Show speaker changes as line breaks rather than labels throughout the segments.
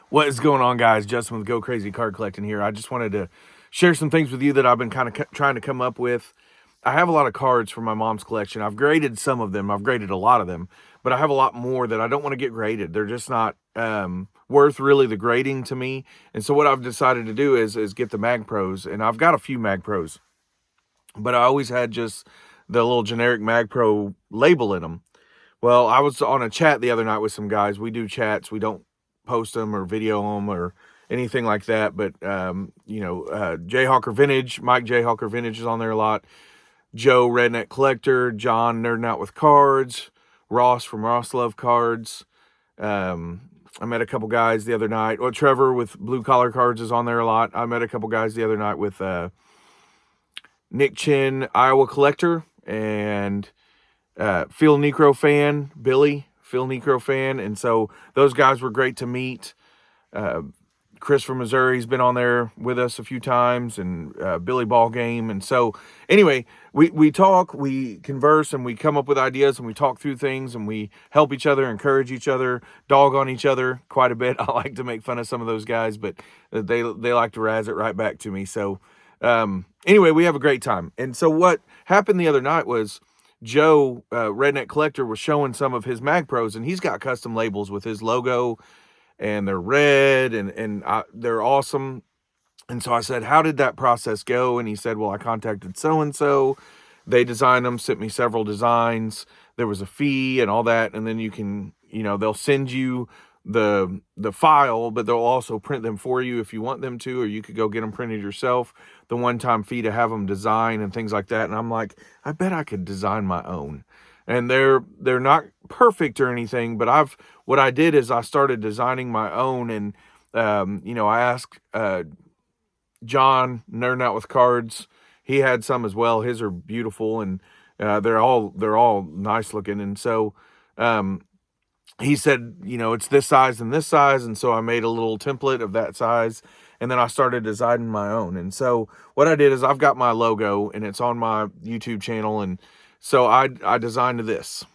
What is going on, guys? Justin with Go Crazy Card Collecting here. I just wanted to share some things with you that I've been kind of trying to come up with. I have a lot of cards from my mom's collection. I've graded some of them. I've graded a lot of them, but I have a lot more that I don't want to get graded. They're just not worth really the grading to me. And so what I've decided to do is get the MagPros, and I've got a few MagPros, but I always had just the little generic MagPro label in them. Well, I was on a chat the other night with some guys. We do chats. We don't post them or video them or anything like that. But, Jayhawker Vintage, Mike Jayhawker Vintage is on there a lot. Joe, Redneck Collector. John, Nerding Out with Cards. Ross from Ross Love Cards. I met a couple guys the other night. Well, Trevor with Blue Collar Cards is on there a lot. I met a couple guys the other night with Nick Chin, Iowa Collector, and Phil Necro fan, Billy, Phil Necro fan. And so those guys were great to meet. Chris from Missouri's been on there with us a few times, and Billy Ball Game. And so anyway, we talk, we converse, and we come up with ideas, and we talk through things, and we help each other, encourage each other, dog on each other quite a bit. I like to make fun of some of those guys, but they like to razz it right back to me. So anyway, we have a great time. And so what happened the other night was Joe, Redneck Collector, was showing some of his MagPros, and he's got custom labels with his logo, and they're red, and they're awesome. And so I said, how did that process go? And he said, well, I contacted so-and-so. They designed them, sent me several designs. There was a fee and all that. And then you can, they'll send you the file, but they'll also print them for you if you want them to, or you could go get them printed yourself. The one-time fee to have them design and things like that. And I'm like, I bet I could design my own. And they're not perfect or anything, but what I did is I started designing my own. And I asked John, Nerding Out with Cards. He had some as well. His are beautiful, and they're all nice looking. And so he said, it's this size and this size. And so I made a little template of that size, and then I started designing my own. And so what I did is I've got my logo, and it's on my YouTube channel. And so I designed this.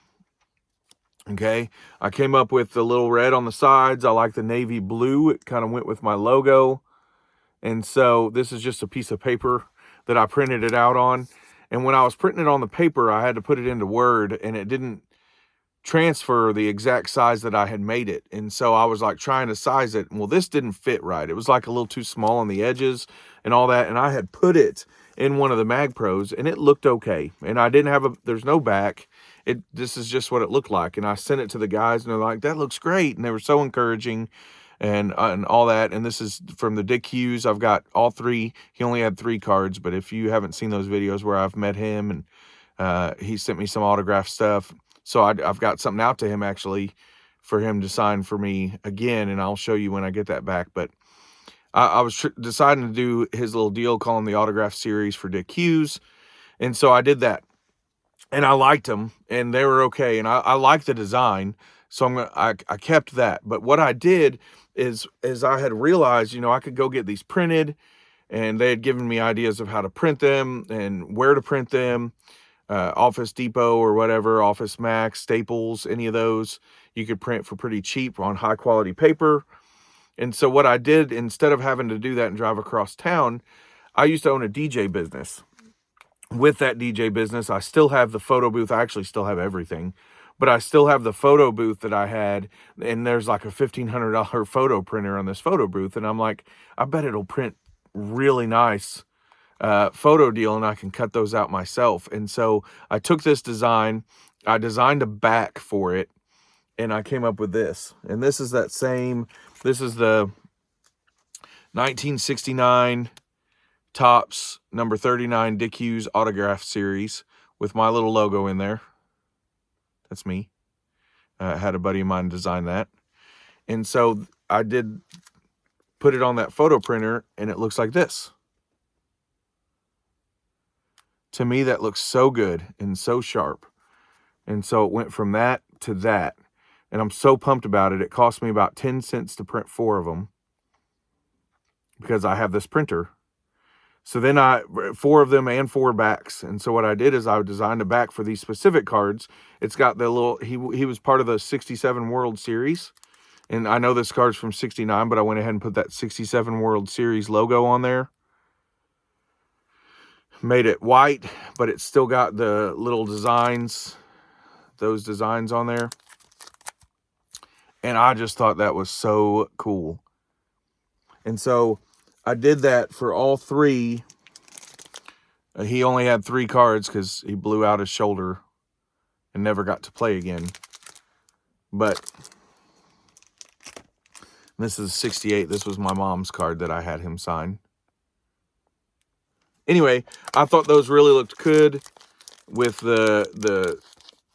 Okay. I came up with the little red on the sides. I like the navy blue. It kind of went with my logo. And so this is just a piece of paper that I printed it out on. And when I was printing it on the paper, I had to put it into Word, and it didn't transfer the exact size that I had made it. And so I was like trying to size it. Well, this didn't fit right. It was like a little too small on the edges and all that. And I had put it in one of the MagPros, and it looked okay. And I didn't have there's no back. This is just what it looked like. And I sent it to the guys, and they're like, that looks great. And they were so encouraging and all that. And this is from the Dick Hughes. I've got all three. He only had 3 cards, but if you haven't seen those videos where I've met him, and he sent me some autograph stuff. So I've got something out to him actually for him to sign for me again, and I'll show you when I get that back. But I was deciding to do his little deal, calling the autograph series for Dick Hughes, and so I did that, and I liked them, and they were okay, and I like the design, so I kept that. But what I did is I had realized, I could go get these printed, and they had given me ideas of how to print them and where to print them. Office Depot or whatever, Office Max, Staples, any of those, you could print for pretty cheap on high quality paper. And so what I did, instead of having to do that and drive across town, I used to own a DJ business. With that DJ business, I still have the photo booth. I actually still have everything, but I still have the photo booth that I had, and there's like a $1,500 photo printer on this photo booth. And I'm like, I bet it'll print really nice photo deal, and I can cut those out myself. And so I took this design, I designed a back for it, and I came up with this. And this is this is the 1969 Topps number 39 Dick Hughes autograph series with my little logo in there. That's me. I had a buddy of mine design that. And so I did put it on that photo printer, and it looks like this. To me, that looks so good and so sharp. And so it went from that to that. And I'm so pumped about it. It cost me about 10 cents to print 4 of them because I have this printer. So then 4 of them and 4 backs. And so what I did is I designed a back for these specific cards. It's got the little, he was part of the 67 World Series. And I know this card's from 69, but I went ahead and put that 67 World Series logo on there. Made it white, but it's still got the little designs, those designs on there. And I just thought that was so cool. And so I did that for all three. He only had 3 cards because he blew out his shoulder and never got to play again. But this is 68. This was my mom's card that I had him sign. Anyway, I thought those really looked good with the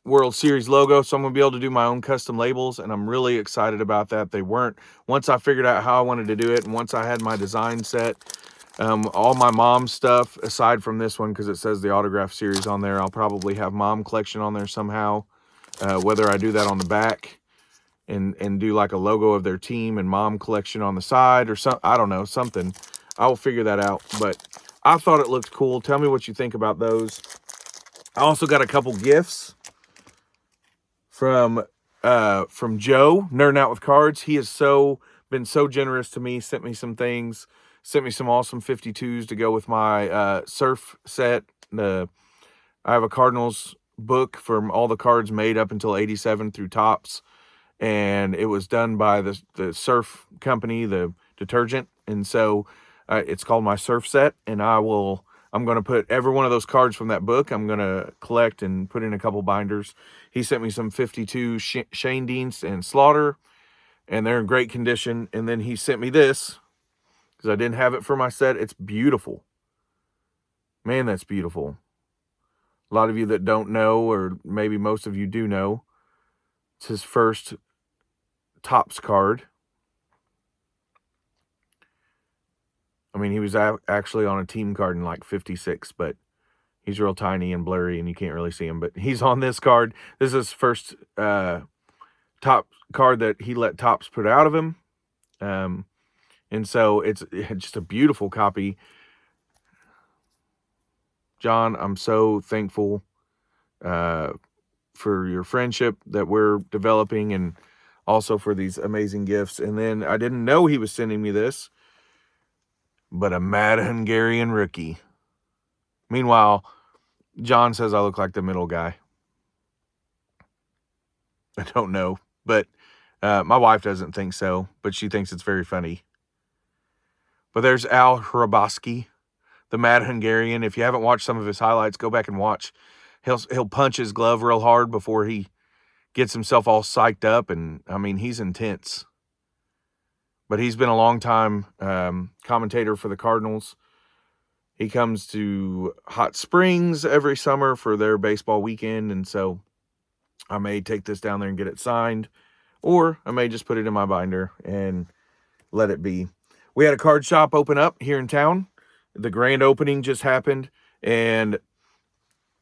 World Series logo. So I'm going to be able to do my own custom labels, and I'm really excited about that. They weren't, once I figured out how I wanted to do it, and once I had my design set, all my mom stuff, aside from this one, because it says the autograph series on there, I'll probably have mom collection on there somehow. Whether I do that on the back and do like a logo of their team and mom collection on the side or some, I don't know, something. I will figure that out. But I thought it looked cool. Tell me what you think about those. I also got a couple gifts from Joe, Nerding Out with Cards. He has been so generous to me, sent me some things, sent me some awesome 52s to go with my surf set. I have a Cardinals book from all the cards made up until 87 through Topps, and it was done by the surf company, the detergent, and so it's called my surf set. And I'm going to put every one of those cards from that book, I'm going to collect and put in a couple binders. He sent me some 52 Shane Dienst and Slaughter, and they're in great condition. And then he sent me this because I didn't have it for my set. It's beautiful. Man, that's beautiful. A lot of you that don't know, or maybe most of you do know, it's his first Topps card. I mean, he was actually on a team card in like 56, but he's real tiny and blurry and you can't really see him. But he's on this card. This is his first top card that he let Topps put out of him. And so it's just a beautiful copy. John, I'm so thankful for your friendship that we're developing, and also for these amazing gifts. And then I didn't know he was sending me this, but a Mad Hungarian rookie. Meanwhile, John says I look like the middle guy. I don't know, but my wife doesn't think so, but she thinks it's very funny. But there's Al Hraboski, the Mad Hungarian. If you haven't watched some of his highlights, go back and watch. He'll punch his glove real hard before he gets himself all psyched up, and I mean, he's intense. But he's been a long time commentator for the Cardinals. He comes to Hot Springs every summer for their baseball weekend, and so I may take this down there and get it signed, or I may just put it in my binder and let it be. We had a card shop open up here in town. The grand opening just happened, and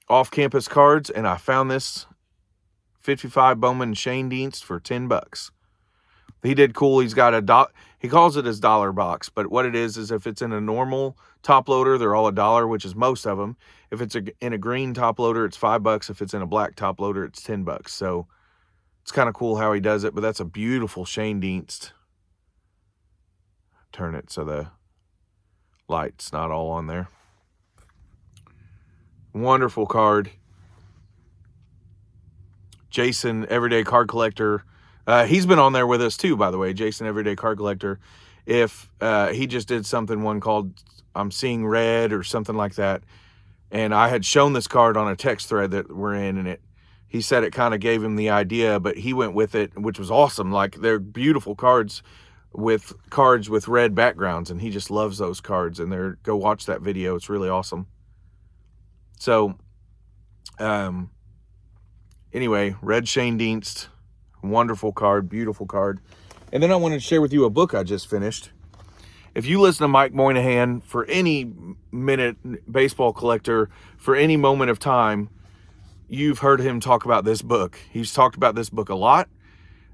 off-campus cards, and I found this 55 Bowman Shane Dienst for $10. He did cool. He's got he calls it his dollar box, but what it is if it's in a normal top loader, they're all $1, which is most of them. If it's in a green top loader, it's $5. If it's in a black top loader, it's $10. So it's kind of cool how he does it, but that's a beautiful Shane Dienst. Turn it so the light's not all on there. Wonderful card. Jason, Everyday Card Collector. He's been on there with us too, by the way. Jason, Everyday Card Collector. If he just did one called I'm Seeing Red or something like that. And I had shown this card on a text thread that we're in, and he said it kind of gave him the idea, but he went with it, which was awesome. Like, they're beautiful cards with red backgrounds, and he just loves those cards. And go watch that video. It's really awesome. So, anyway, Red Shane Dienst, wonderful card, beautiful card. And then I wanted to share with you a book I just finished. If you listen to Mike Moynihan for any minute baseball collector, for any moment of time, you've heard him talk about this book. He's talked about this book a lot.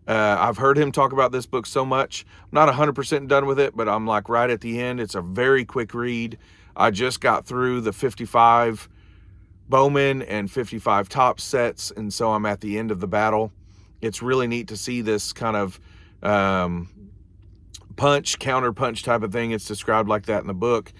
I've heard him talk about this book so much. I'm not 100% done with it, but I'm like right at the end. It's a very quick read. I just got through the 55 Bowman and 55 Topps sets, and so I'm at the end of the battle. It's really neat to see this kind of punch, counter punch type of thing. It's described like that in the book.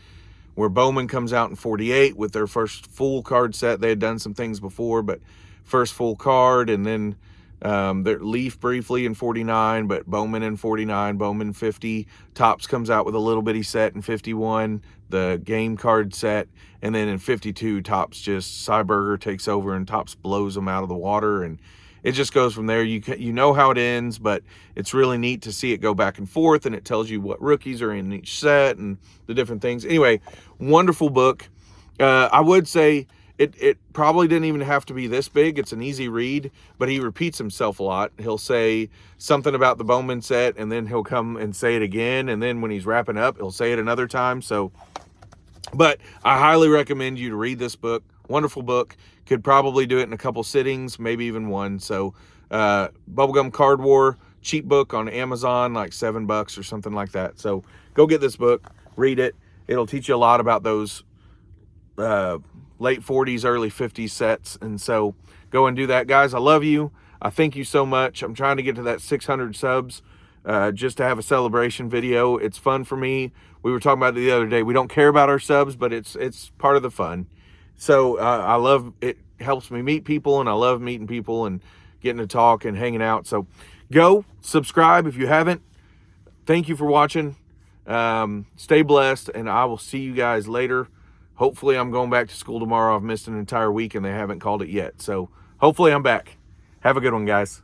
Where Bowman comes out in 48 with their first full card set. They had done some things before, but first full card, and then their Leaf briefly in 49, but Bowman in 49, Bowman 50. Topps comes out with a little bitty set in 51, the game card set, and then in 52, Topps just, Cyberger takes over and Topps blows them out of the water, and it just goes from there. You know how it ends, but it's really neat to see it go back and forth, and it tells you what rookies are in each set and the different things. Anyway, wonderful book. I would say it probably didn't even have to be this big. It's an easy read, but he repeats himself a lot. He'll say something about the Bowman set, and then he'll come and say it again, and then when he's wrapping up, he'll say it another time. So, but I highly recommend you to read this book. Wonderful book. Could probably do it in a couple sittings, maybe even one. So Bubblegum Card War, cheap book on Amazon, like $7 or something like that. So go get this book, read it. It'll teach you a lot about those late 40s, early 50s sets. And so go and do that, guys. I love you. I thank you so much. I'm trying to get to that 600 subs just to have a celebration video. It's fun for me. We were talking about it the other day. We don't care about our subs, but it's part of the fun. So I love it. Helps me meet people, and I love meeting people and getting to talk and hanging out. So go subscribe if you haven't. Thank you for watching. Stay blessed, and I will see you guys later. Hopefully I'm going back to school tomorrow. I've missed an entire week and they haven't called it yet. So hopefully I'm back. Have a good one, guys.